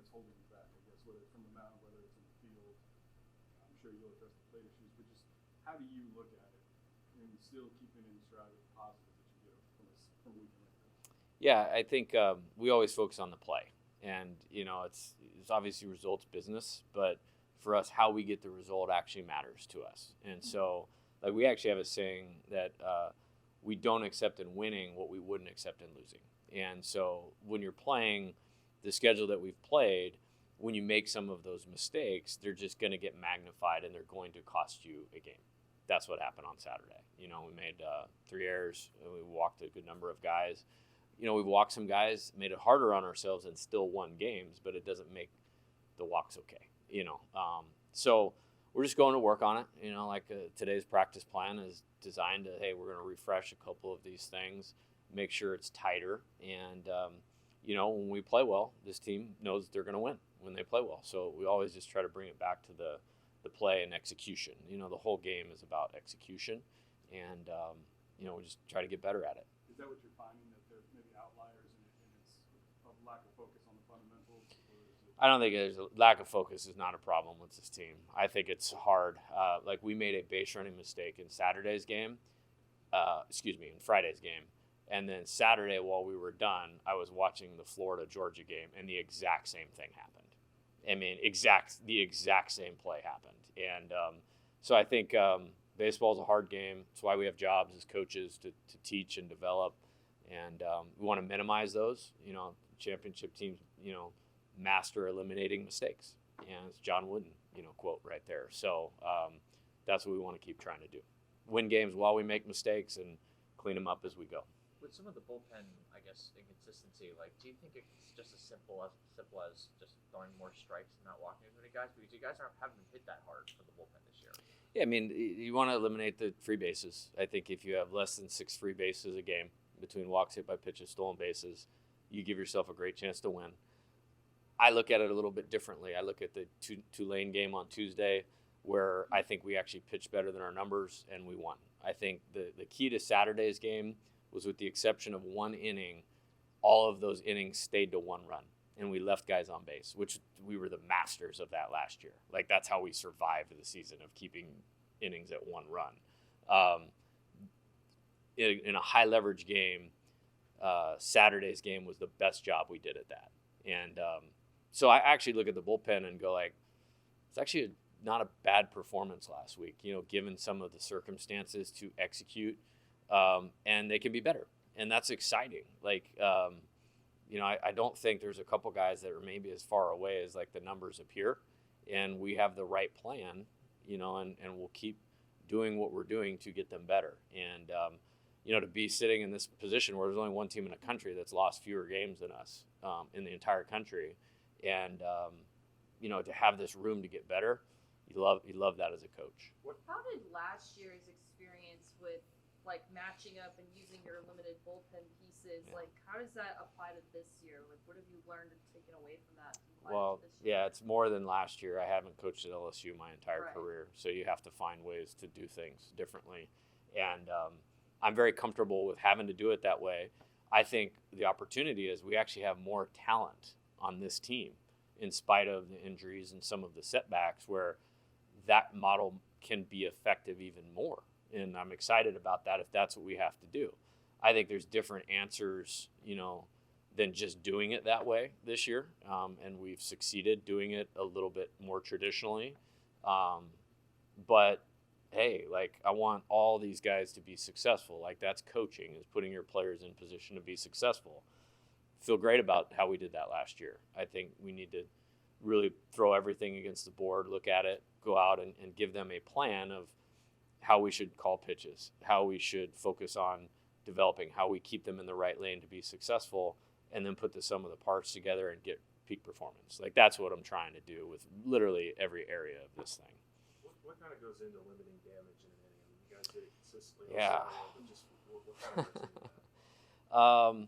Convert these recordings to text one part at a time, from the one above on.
is holding you back, I guess, whether it's from the mound, whether it's in the field. I'm sure you'll address the plate issues, but just how do you look at it and still keeping in stride with the positives that you get from a weekend like this? Yeah, I think we always focus on the play, and it's obviously results business, but for us, how we get the result actually matters to us. And so, like, we actually have a saying that we don't accept in winning what we wouldn't accept in losing. And so, when you're playing the schedule that we've played, when you make some of those mistakes, they're just going to get magnified and they're going to cost you a game. That's what happened on Saturday. We made 3 errors. We walked a good number of guys. We've walked some guys, made it harder on ourselves, and still won games, but it doesn't make the walks okay. So we're just going to work on it. Today's practice plan is designed to, hey, we're going to refresh a couple of these things, make sure it's tighter, and when we play well, this team knows they're going to win when they play well. So we always just try to bring it back to the play and execution. The whole game is about execution, and we just try to get better at it. Is that what you're finding, that there's maybe outliers and it's a lack of focus on the fundamentals? I don't think there's a lack of focus is not a problem with this team. I think it's hard. We made a base running mistake in Friday's game. And then Saturday, while we were done, I was watching the Florida-Georgia game, and the exact same thing happened. I mean, the exact same play happened. And so I think baseball is a hard game. That's why we have jobs as coaches to teach and develop. And we want to minimize those. Championship teams, master eliminating mistakes. And it's John Wooden, quote right there. So that's what we want to keep trying to do. Win games while we make mistakes and clean them up as we go. With some of the bullpen, I guess, inconsistency, do you think it's just as simple as just throwing more strikes and not walking as many guys? Because you guys haven't hit that hard for the bullpen this year. Yeah, I mean, you want to eliminate the free bases. I think if you have less than 6 free bases a game between walks, hit by pitches, stolen bases, you give yourself a great chance to win. I look at it a little bit differently. I look at the Tulane game on Tuesday, where I think we actually pitched better than our numbers and we won. I think the key to Saturday's game was, with the exception of one inning, all of those innings stayed to 1 run, and we left guys on base, which we were the masters of that last year. That's how we survived the season, of keeping innings at 1 run. In a high leverage game, Saturday's game was the best job we did at that. And so I actually look at the bullpen and go, it's actually not a bad performance last week, given some of the circumstances to execute. And they can be better, and that's exciting. I don't think there's a couple guys that are maybe as far away as the numbers appear, and we have the right plan, and we'll keep doing what we're doing to get them better. And to be sitting in this position where there's only one team in the country that's lost fewer games than us in the entire country, and to have this room to get better, you love that as a coach. How did last year's experience with matching up and using your limited bullpen pieces, how does that apply to this year? What have you learned and taken away from that? Well, yeah, it's more than last year. I haven't coached at LSU my entire career, so you have to find ways to do things differently. And I'm very comfortable with having to do it that way. I think the opportunity is we actually have more talent on this team, in spite of the injuries and some of the setbacks, where that model can be effective even more. And I'm excited about that if that's what we have to do. I think there's different answers, than just doing it that way this year. And we've succeeded doing it a little bit more traditionally. But, hey, I want all these guys to be successful. That's coaching, is putting your players in position to be successful. Feel great about how we did that last year. I think we need to really throw everything against the board, look at it, go out and give them a plan of how we should call pitches, how we should focus on developing, how we keep them in the right lane to be successful, and then put the sum of the parts together and get peak performance. That's what I'm trying to do with literally every area of this thing. What kind of goes into limiting damage in an inning? You guys did it consistently. Yeah. But just what kind of goes into that?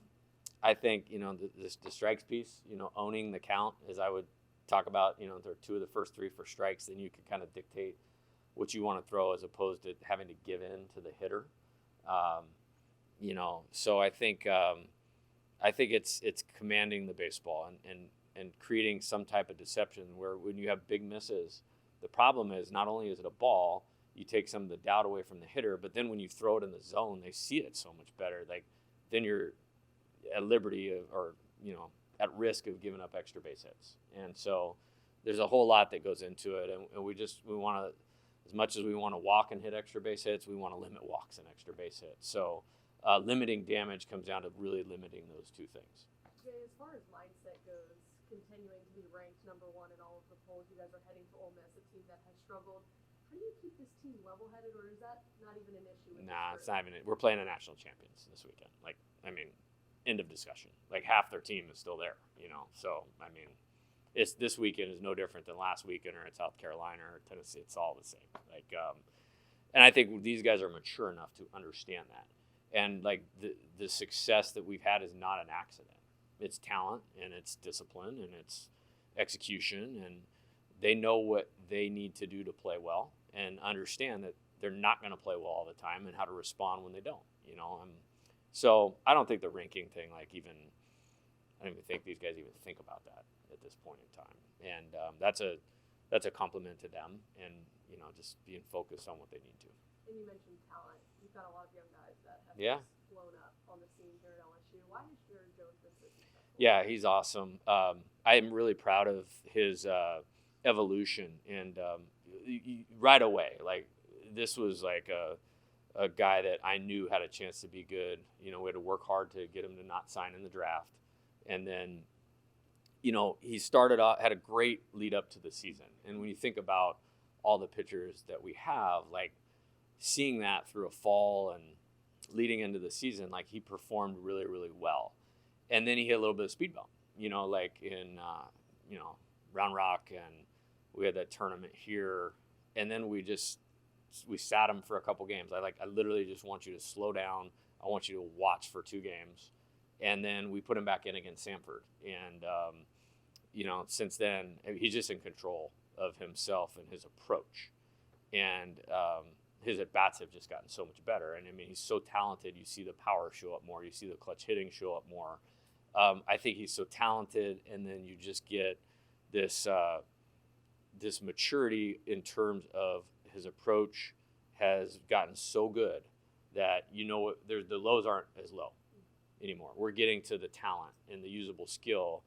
I think, the strikes piece, owning the count, as I would talk about, there are 2 of the first 3 for strikes, then you can kind of dictate what you want to throw, as opposed to having to give in to the hitter. So I think it's commanding the baseball and and creating some type of deception where when you have big misses, the problem is not only is it a ball, you take some of the doubt away from the hitter, but then when you throw it in the zone, they see it so much better. Like then you're at liberty of, or at risk of giving up extra base hits. And so there's a whole lot that goes into it, and we want to, as much as we want to walk and hit extra base hits, we want to limit walks and extra base hits. So limiting damage comes down to really limiting those two things. Jay, as far as mindset goes, continuing to be ranked number one in all of the polls, you guys are heading to Ole Miss, a team that has struggled. How do you keep this team level-headed, or is that not even an issue? Nah, it's not even. We're playing the national champions this weekend. Like, I mean, end of discussion. Like half their team is still there, So I mean, it's this weekend is no different than last weekend or at South Carolina or Tennessee. It's all the same. Like, and I think these guys are mature enough to understand that. And like the success that we've had is not an accident. It's talent and it's discipline and it's execution, and they know what they need to do to play well and understand that they're not going to play well all the time and how to respond when they don't. So I don't think the ranking thing, I don't even think these guys even think about that at this point in time. And that's a compliment to them, and just being focused on what they need to. And you mentioned talent. You've got a lot of young guys that have Yeah. just blown up on the scene here at LSU. Why has Jared Jones been so successful? Yeah, he's awesome. I am really proud of his evolution, and right away, like this was like a guy that I knew had a chance to be good. We had to work hard to get him to not sign in the draft, and then he started off, had a great lead up to the season. And when you think about all the pitchers that we have, like seeing that through a fall and leading into the season, like he performed really, really well. And then he hit a little bit of speed bump, like in, Round Rock, and we had that tournament here. And then we sat him for a couple games. I literally just want you to slow down. I want you to watch for 2 games. And then we put him back in against Samford. And, since then, he's just in control of himself and his approach. And his at-bats have just gotten so much better. And, I mean, he's so talented. You see the power show up more. You see the clutch hitting show up more. I think he's so talented, and then you just get this this maturity in terms of his approach has gotten so good that the lows aren't as low anymore. We're getting to the talent and the usable skill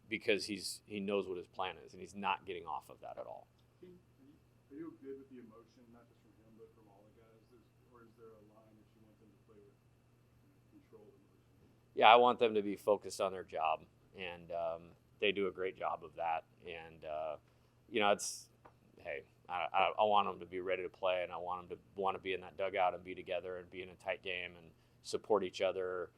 because he knows what his plan is, and he's not getting off of that at all. Are you good with the emotion, not just from him, but from all the guys? Or is there a line that you want them to play with, controlled emotion? Yeah, I want them to be focused on their job, and they do a great job of that. And I want them to be ready to play, and I want them to want to be in that dugout and be together and be in a tight game and support each other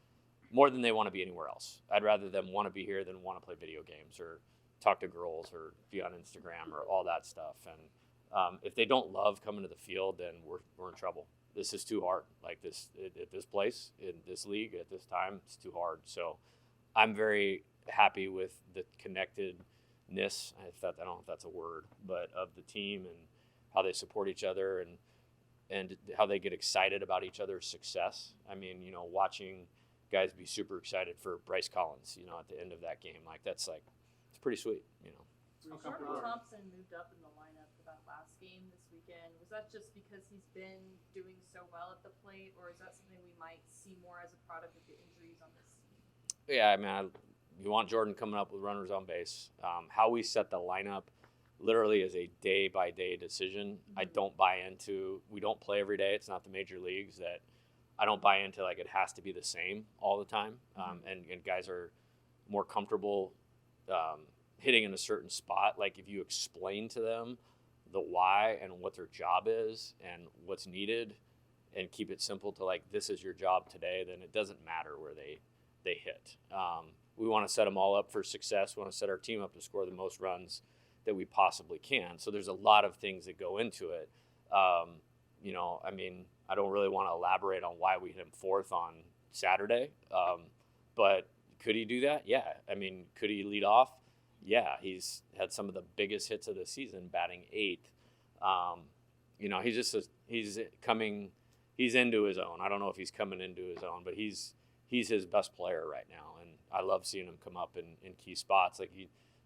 more than they want to be anywhere else. I'd rather them want to be here than want to play video games or talk to girls or be on Instagram or all that stuff. And if they don't love coming to the field, then we're in trouble. This is too hard. Like this at this place, in this league, at this time, it's too hard. So I'm very happy with the connectedness. I don't know if that's a word, but of the team and how they support each other and how they get excited about each other's success. I mean, watching guys be super excited for Bryce Collins, at the end of that game, it's pretty sweet, Jordan Thompson moved up in the lineup for that last game this weekend. Was that just because he's been doing so well at the plate, or is that something we might see more as a product of the injuries on this team? Yeah, I mean, you want Jordan coming up with runners on base. How we set the lineup literally is a day-by-day decision. Mm-hmm. I don't buy into – we don't play every day. It's not the major leagues that I don't buy into, it has to be the same all the time. And guys are more comfortable hitting in a certain spot. Like if you explain to them the why and what their job is and what's needed and keep it simple to this is your job today, then it doesn't matter where they hit. We want to set them all up for success. We want to set our team up to score the most runs that we possibly can. So there's a lot of things that go into it. I mean, I don't really want to elaborate on why we hit him 4th on Saturday. But could he do that? Yeah. I mean, could he lead off? Yeah. He's had some of the biggest hits of the season, batting 8th. He's into his own. I don't know if he's coming into his own, but he's his best player right now. And I love seeing him come up in key spots.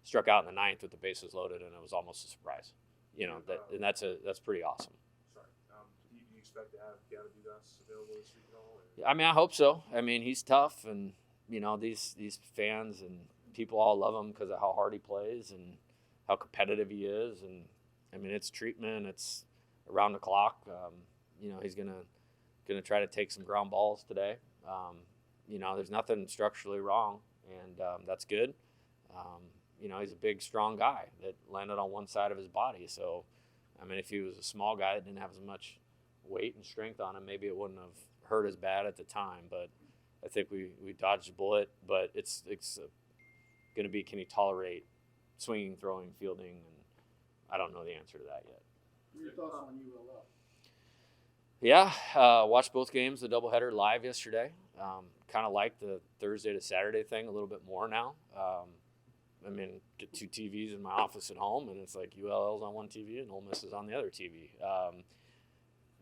struck out in the ninth with the bases loaded, and it was almost a surprise. You know, and that's pretty awesome. Sorry. Do you expect to have Gavin Dudas available this week at all? Or? I mean, I hope so. I mean, he's tough, and you know, these fans and people all love him because of how hard he plays and how competitive he is. And I mean, it's treatment. It's around the clock. You know, he's gonna try to take some ground balls today. You know, there's nothing structurally wrong, and that's good. You know, he's a big, strong guy that landed on one side of his body. So, I mean, if he was a small guy that didn't have as much weight and strength on him, maybe it wouldn't have hurt as bad at the time. But I think we dodged a bullet. But it's going to be, can he tolerate swinging, throwing, fielding? And I don't know the answer to that yet. Your thoughts on ULL? Yeah, watched both games, the doubleheader live yesterday. Kind of like the Thursday to Saturday thing a little bit more now. I mean, get 2 TVs in my office at home, and it's like ULL's on one TV and Ole Miss is on the other TV.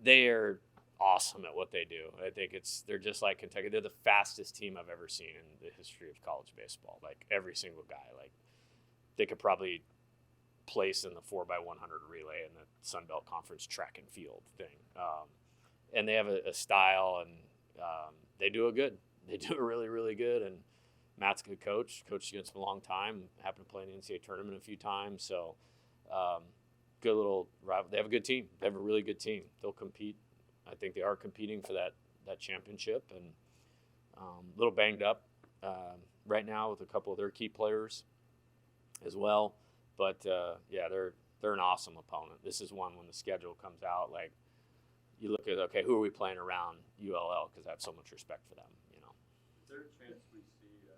They are awesome at what they do. I think they're just like Kentucky. They're the fastest team I've ever seen in the history of college baseball. Like every single guy, like they could probably place in the 4x100 relay in the Sun Belt Conference track and field thing. And they have a style, and they do it good. They do it really, really good. And Matt's a good coach. Coached against him a long time. Happened to play in the NCAA tournament a few times. So good little rival. They have a good team. They have a really good team. They'll compete. I think they are competing for that championship. And a little banged up right now with a couple of their key players as well. But yeah, they're an awesome opponent. This is one when the schedule comes out, like you look at, okay, who are we playing around ULL, because I have so much respect for them. You know. Is there a chance we see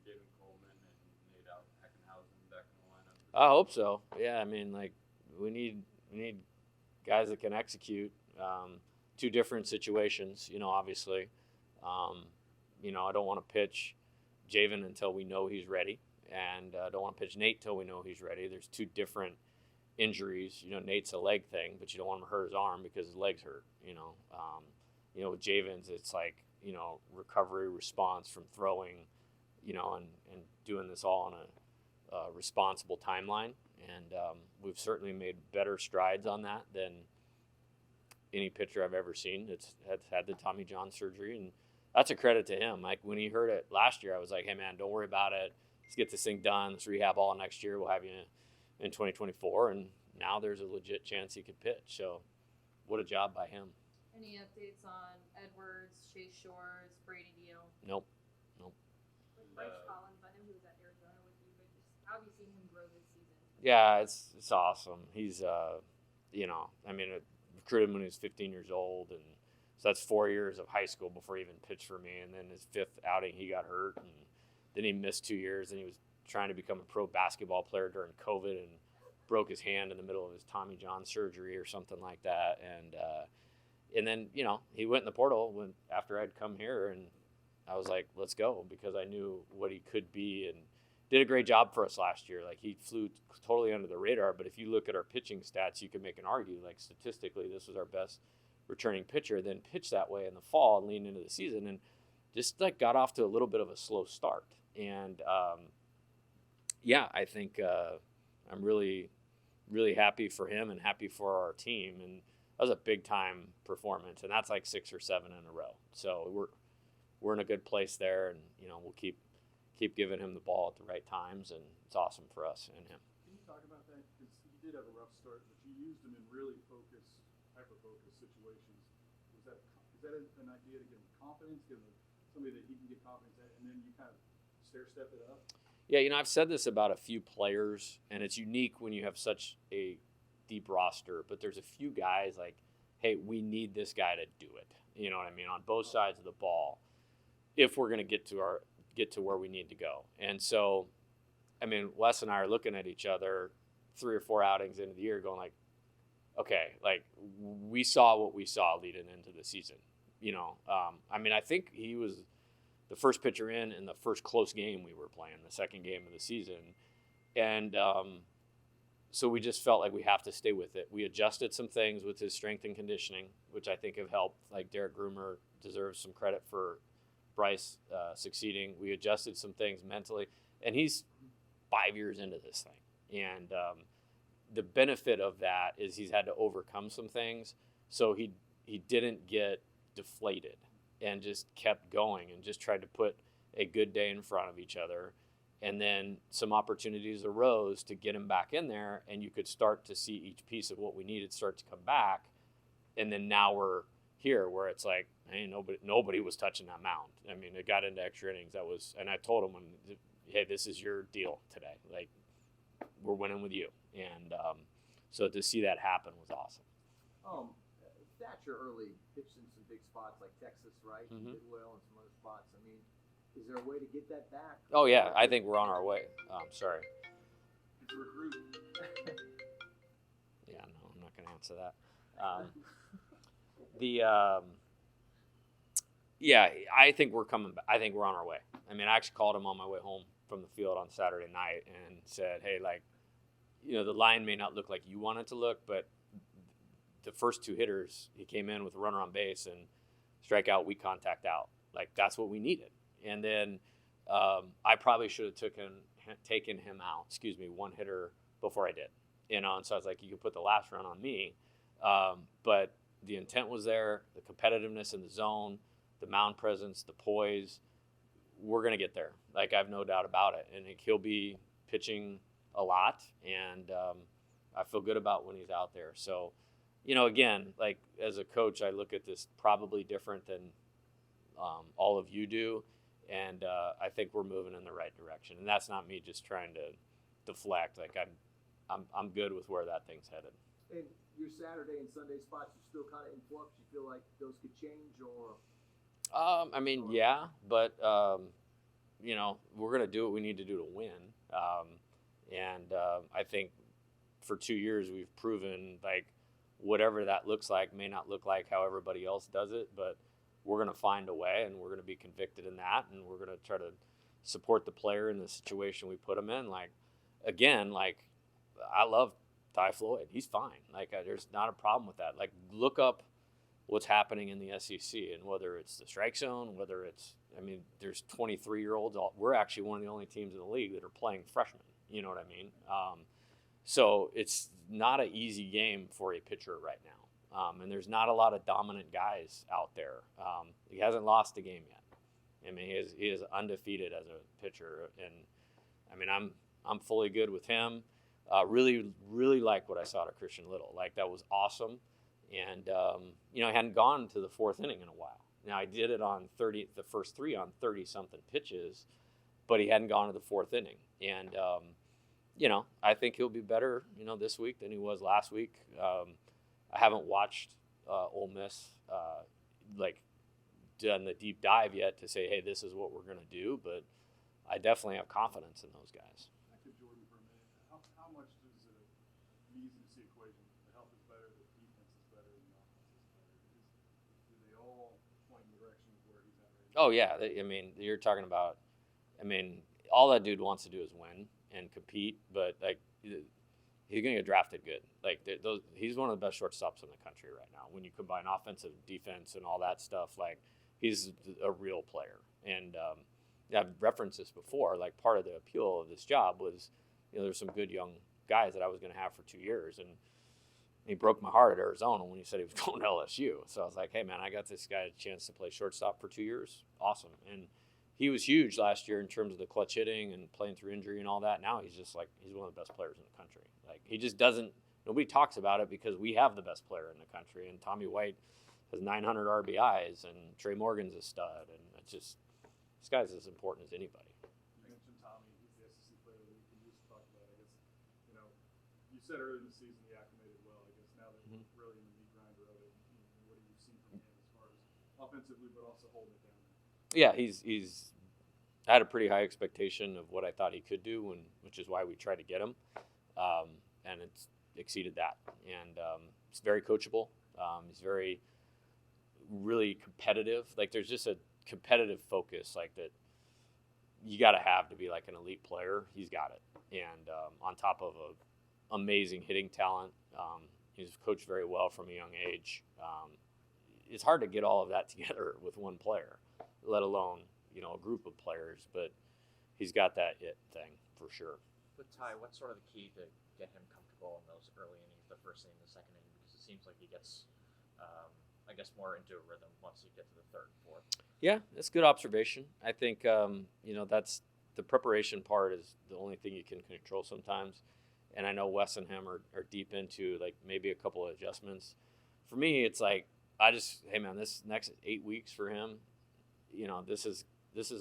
David Coleman and Nate Ackenhausen back in the lineup? I hope so. Yeah, I mean, like we need guys that can execute. 2 different situations, you know. Obviously, you know, I don't want to pitch Javen until we know he's ready, and I don't want to pitch Nate till we know he's ready. There's 2 different injuries. You know, Nate's a leg thing, but you don't want him to hurt his arm because his leg's hurt. You know, with Javen's, it's like, you know, recovery response from throwing, you know, and doing this all on a responsible timeline. And we've certainly made better strides on that than any pitcher I've ever seen that's had the Tommy John surgery. And that's a credit to him. Like when he heard it last year, I was like, hey man, don't worry about it. Let's get this thing done. Let's rehab all next year. We'll have you in 2024. And now there's a legit chance he could pitch. So what a job by him. Any updates on Edwards, Chase Shores, Brady Deal? Nope. Like Bryce Collins, I know he was at Arizona with you, but just how have you seen him grow this season? Yeah, it's awesome. He's, you know, I mean, I recruited him when he was 15 years old, and so that's 4 years of high school before he even pitched for me. And then his 5th outing, he got hurt, and then he missed 2 years, and he was trying to become a pro basketball player during COVID and broke his hand in the middle of his Tommy John surgery or something like that. And then, you know, he went in the portal after I'd come here, and I was like, let's go, because I knew what he could be, and did a great job for us last year. Like, he flew totally under the radar, but if you look at our pitching stats, you can make an argument, like, statistically, this was our best returning pitcher, then pitched that way in the fall and leaned into the season, and just, like, got off to a little bit of a slow start. And, yeah, I think I'm really, really happy for him and happy for our team, and that was a big-time performance, and that's like 6 or 7 in a row. So we're in a good place there, and, you know, we'll keep giving him the ball at the right times, and it's awesome for us and him. Can you talk about that? Because he did have a rough start, but you used him in really hyper-focused situations. Is that an idea to give him confidence, give him somebody that he can get confidence at, and then you kind of stair-step it up? Yeah, you know, I've said this about a few players, and it's unique when you have such a deep roster, but there's a few guys like, hey, we need this guy to do it. You know what I mean? On both sides of the ball, if we're going to get to where we need to go. And so, I mean, Wes and I are looking at each other 3 or 4 outings into the year going like, okay, like we saw what we saw leading into the season. You know, I mean, I think he was the first pitcher in the first close game we were playing, the second game of the season. And so we just felt like we have to stay with it. We adjusted some things with his strength and conditioning, which I think have helped. Like Derek Groomer deserves some credit for Bryce succeeding. We adjusted some things mentally, and he's 5 years into this thing. And the benefit of that is he's had to overcome some things. So he didn't get deflated and just kept going and just tried to put a good day in front of each other. And then some opportunities arose to get him back in there, and you could start to see each piece of what we needed start to come back. And then now we're here where it's like, hey, nobody was touching that mound. I mean, it got into extra innings. And I told him, hey, this is your deal today. Like, we're winning with you. And so to see that happen was awesome. Thatcher early pitched in some big spots like Texas, right? Mhm. Did well in some other spots. I mean, is there a way to get that back? Oh, yeah, I think we're on our way. Sorry. It's a recruit. Yeah, no, I'm not going to answer that. Yeah, I think we're coming back. I think we're on our way. I mean, I actually called him on my way home from the field on Saturday night and said, hey, like, the line may not look like you want it to look, but the first two hitters, he came in with a runner on base and strike out, weak contact out. Like, that's what we needed. And then I probably should have taken him out, one hitter before I did. And so I was like, you can put the last run on me. But the intent was there, the competitiveness in the zone, the mound presence, the poise. We're going to get there. Like, I have no doubt about it. And he'll be pitching a lot. And I feel good about when he's out there. So, again, like, as a coach, I look at this probably different than all of you do. And I think we're moving in the right direction. And that's not me just trying to deflect. Like, I'm good with where that thing's headed. And your Saturday and Sunday spots are still kind of in flux. You feel like those could change, or? I mean, yeah, but we're gonna do what we need to do to win. I think for 2 years we've proven, like, whatever that looks like may not look like how everybody else does it, but we're gonna find a way, and we're gonna be convicted in that, and we're gonna try to support the player in the situation we put him in. Like, again, like, I love Ty Floyd. He's fine. Like, there's not a problem with that. Like, look up what's happening in the SEC, and whether it's the strike zone, whether it's, there's 23-year-olds. We're actually one of the only teams in the league that are playing freshmen. You know what I mean? So it's not an easy game for a pitcher right now. And there's not a lot of dominant guys out there. He hasn't lost a game yet. He is undefeated as a pitcher. And, I'm fully good with him. Really, really like what I saw to Christian Little. Like, that was awesome. And, I hadn't gone to the fourth inning in a while. Now, I did it on the first three on 30-something pitches, but he hadn't gone to the fourth inning. And, I think he'll be better, this week than he was last week. I haven't watched Ole Miss, done the deep dive yet to say, hey, this is what we're going to do. But I definitely have confidence in those guys. Back to Jordan for a minute. How much does it ease this equation? The health is better, the defense is better, and the offense is better. Do they all point in the direction of where he's at right now? Oh, yeah. You're talking about, all that dude wants to do is win and compete, but, like, he's going to get drafted good. Like, he's one of the best shortstops in the country right now. When you combine offensive, defense, and all that stuff, like, he's a real player. And I've referenced this before. Like, part of the appeal of this job was, there's some good young guys that I was going to have for 2 years, and he broke my heart at Arizona when he said he was going to LSU. So I was like, hey, man, I got this guy a chance to play shortstop for 2 years. Awesome. And he was huge last year in terms of the clutch hitting and playing through injury and all that. Now he's just like, he's one of the best players in the country. Like, he just doesn't, nobody talks about it because we have the best player in the country. And Tommy White has 900 RBIs, and Trey Morgan's a stud. And it's just, this guy's as important as anybody. You mentioned Tommy, he's the SEC player of the week. Can you just talk about, I guess, you said earlier in the season he acclimated well. I guess now that we're really in the meat grinder of it, what do you see from him as far as offensively, but also holding it down? Yeah, he's I had a pretty high expectation of what I thought he could do, which is why we tried to get him, and it's exceeded that. And he's very coachable. He's very, really competitive. Like, there's just a competitive focus like that you got to have to be like an elite player. He's got it, and on top of a amazing hitting talent, he's coached very well from a young age. It's hard to get all of that together with one player, let alone a group of players, but he's got that it thing for sure. With Ty, what's sort of the key to get him comfortable in those early innings, the first inning, the second inning? Because it seems like he gets, I guess, more into a rhythm once you get to the third and fourth. Yeah, that's good observation. I think that's the preparation part is the only thing you can control sometimes. And I know Wes and him are deep into like maybe a couple of adjustments. For me, it's like hey man, this next 8 weeks for him, this is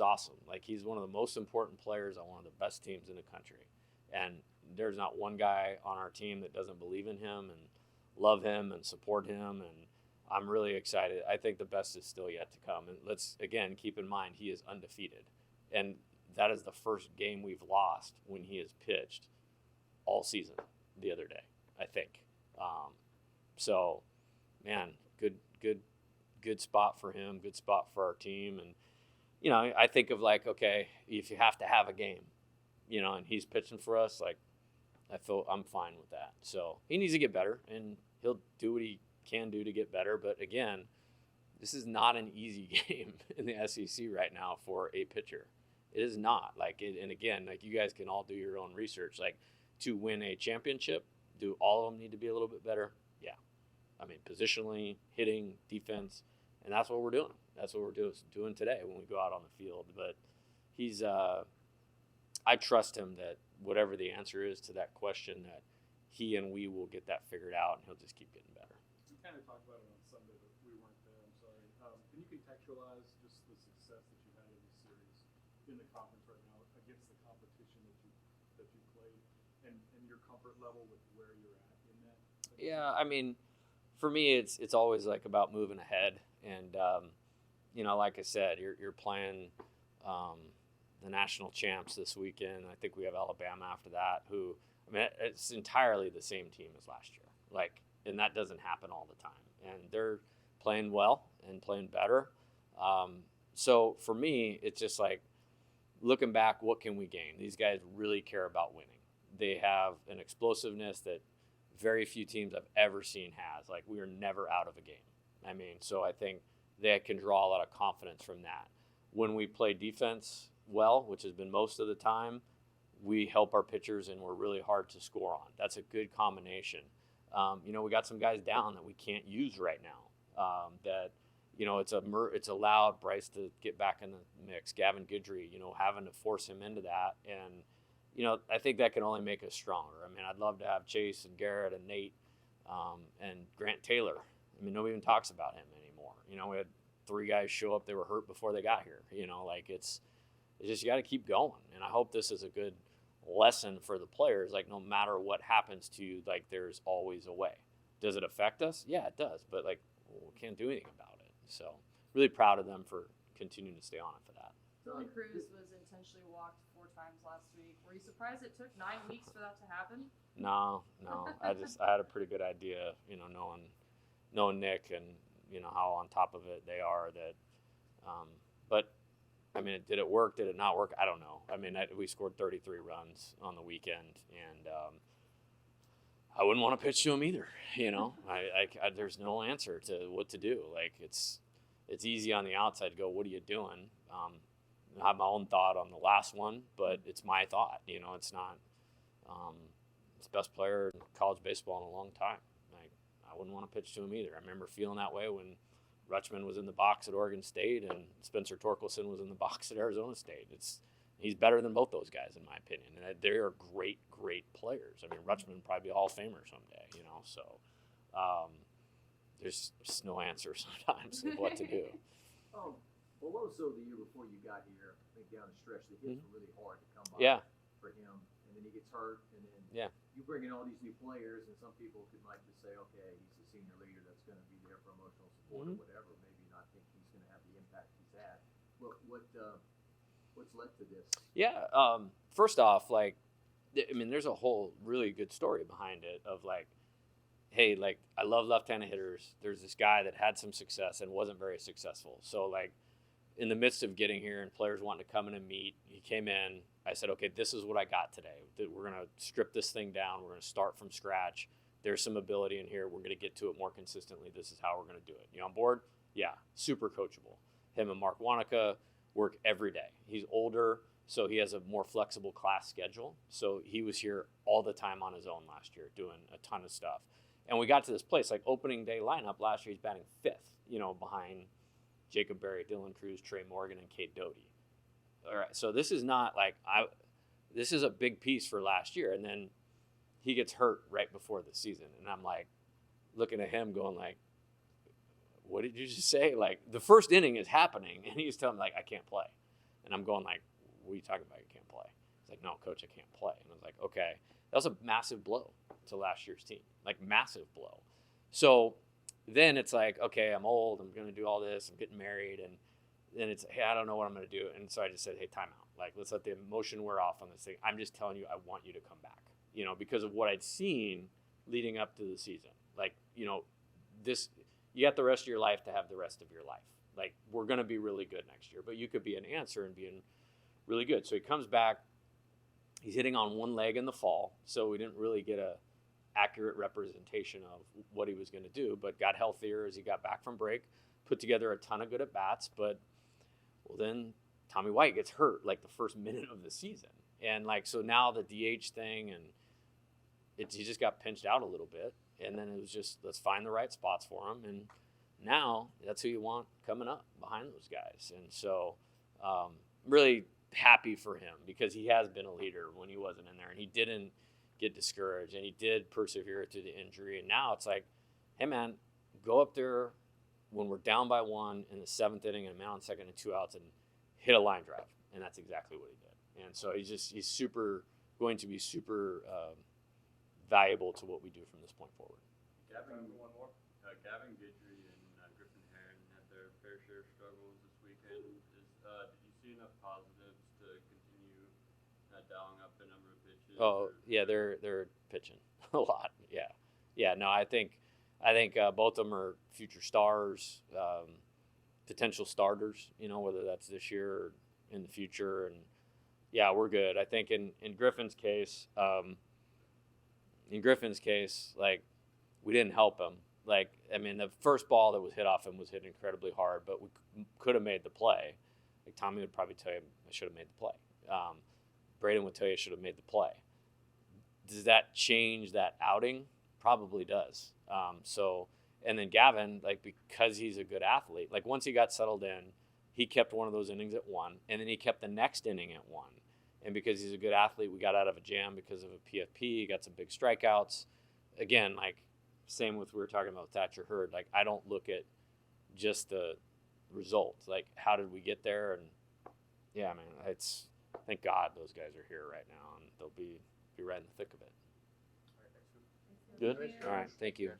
awesome. Like he's one of the most important players on one of the best teams in the country, and there's not one guy on our team that doesn't believe in him and love him and support him. And I'm really excited. I think the best is still yet to come. And let's again keep in mind he is undefeated, and that is the first game we've lost when he has pitched all season the other day, I think. So, man, good spot for him, good spot for our team. And, I think of like, okay, if you have to have a game, and he's pitching for us, like, I'm fine with that. So he needs to get better, and he'll do what he can do to get better. But again, this is not an easy game in the SEC right now for a pitcher. It is not. And again, like you guys can all do your own research. Like, to win a championship, do all of them need to be a little bit better? Yeah. I mean, positionally, hitting, defense, and that's what we're doing. That's what we're doing today when we go out on the field. But he's I trust him that whatever the answer is to that question, that he and we will get that figured out, and he'll just keep getting better. We kind of talked about it on Sunday, but we weren't there. I'm sorry. Can you contextualize just the success that you had in this series in the conference right now against the competition that you played, and your comfort level with where you're at in that? Yeah, I mean, for me, it's always like about moving ahead, and like I said, you're playing the national champs this weekend. I think we have Alabama after that, who, I mean, it's entirely the same team as last year. Like, and that doesn't happen all the time. And they're playing well and playing better. So for me, it's just like looking back, what can we gain? These guys really care about winning. They have an explosiveness that very few teams I've ever seen has. Like, we are never out of a game. I mean, so I think they can draw a lot of confidence from that. When we play defense well, which has been most of the time, we help our pitchers and we're really hard to score on. That's a good combination. We got some guys down that we can't use right now. It's allowed Bryce to get back in the mix. Gavin Guidry, having to force him into that. And, I think that can only make us stronger. I mean, I'd love to have Chase and Garrett and Nate and Grant Taylor. I mean, nobody even talks about him anymore. We had 3 guys show up. They were hurt before they got here. It's just you got to keep going. And I hope this is a good lesson for the players. Like, no matter what happens to you, like, there's always a way. Does it affect us? Yeah, it does. But, we can't do anything about it. So really proud of them for continuing to stay on it for that. Billy Cruz was intentionally walked 4 times last week. Were you surprised it took 9 weeks for that to happen? No. I had a pretty good idea, knowing Nick and, how on top of it they are that, but I mean, did it work? Did it not work? I don't know. I mean, we scored 33 runs on the weekend, and I wouldn't want to pitch to him either. There's no answer to what to do. Like, it's easy on the outside to go, what are you doing? I have my own thought on the last one, but it's my thought. It's not. It's the best player in college baseball in a long time. I wouldn't want to pitch to him either. I remember feeling that way when Rutschman was in the box at Oregon State and Spencer Torkelson was in the box at Arizona State. He's better than both those guys, in my opinion. And they are great, great players. I mean, Rutschman would probably be a Hall of Famer someday, So there's just no answer sometimes of what to do. Well, what was the year before you got here? I think down the stretch, the hits were really hard to come by for him. And then he gets hurt, and then you bring in all these new players, and some people could like to say, okay, he's the senior leader that's going to be there for emotional support or whatever. Maybe not think he's going to have the impact he's had. What's led to this? Yeah. First off, there's a whole really good story behind it of hey, I love left-handed hitters. There's this guy that had some success and wasn't very successful. So in the midst of getting here and players wanting to come in and meet, he came in. I said, okay, this is what I got today. We're going to strip this thing down. We're going to start from scratch. There's some ability in here. We're going to get to it more consistently. This is how we're going to do it. You on board? Yeah, super coachable. Him and Mark Wanaka work every day. He's older. So he has a more flexible class schedule. So he was here all the time on his own last year doing a ton of stuff. And we got to this place, like opening day lineup last year, he's batting 5th, behind Jacob Berry, Dylan Cruz, Trey Morgan, and Cade Doty. All right, so this is not like this is a big piece for last year. And then he gets hurt right before the season. And I'm like looking at him going like, what did you just say? Like the first inning is happening and he's telling me like, I can't play. And I'm going like, what are you talking about? You can't play. He's like, no, coach, I can't play. And I was like, okay. That was a massive blow to last year's team, like massive blow. So then it's like, okay, I'm old. I'm going to do all this. I'm getting married. And then it's, hey, I don't know what I'm going to do. And so I just said, hey, time out. Like, let's let the emotion wear off on this thing. I'm just telling you, I want you to come back, because of what I'd seen leading up to the season. Like, this, you got the rest of your life to have the rest of your life. Like, we're going to be really good next year, but you could be an answer and being really good. So he comes back. He's hitting on one leg in the fall, so we didn't really get a accurate representation of what he was going to do, but got healthier as he got back from break, put together a ton of good at-bats, but, well, then Tommy White gets hurt, like, the first minute of the season. And, like, so now the DH thing, and he just got pinched out a little bit, and then it was just, let's find the right spots for him, and now that's who you want coming up behind those guys. And so really happy for him because he has been a leader when he wasn't in there, and he didn't get discouraged, and he did persevere through the injury. And now it's like, hey, man, go up there when we're down by 1 in the 7th inning and a man on second and 2 outs and hit a line drive. And that's exactly what he did. And so he's going to be super valuable to what we do from this point forward. Gavin Guidry and Griffin Herron had their fair share of struggles this weekend. Did you see enough positives to continue dialing up the number of pitches? Oh, yeah, they're pitching a lot. Yeah. No, I think both of them are future stars, potential starters. Whether that's this year or in the future. And yeah, we're good. I think in Griffin's case, like, we didn't help him. Like, I mean, the first ball that was hit off him was hit incredibly hard, but we could have made the play. Like, Tommy would probably tell you, I should have made the play. Braden would tell you I should have made the play. Does that change that outing? Probably does. And then Gavin, like, because he's a good athlete, like, once he got settled in, he kept one of those innings at 1, and then he kept the next inning at 1. And because he's a good athlete, we got out of a jam because of a PFP, got some big strikeouts. Again, like, same with we were talking about Thatcher Hurd. Like, I don't look at just the results. Like, how did we get there? And yeah, man, thank God those guys are here right now, and they'll be right in the thick of it. Good? All right, thank you.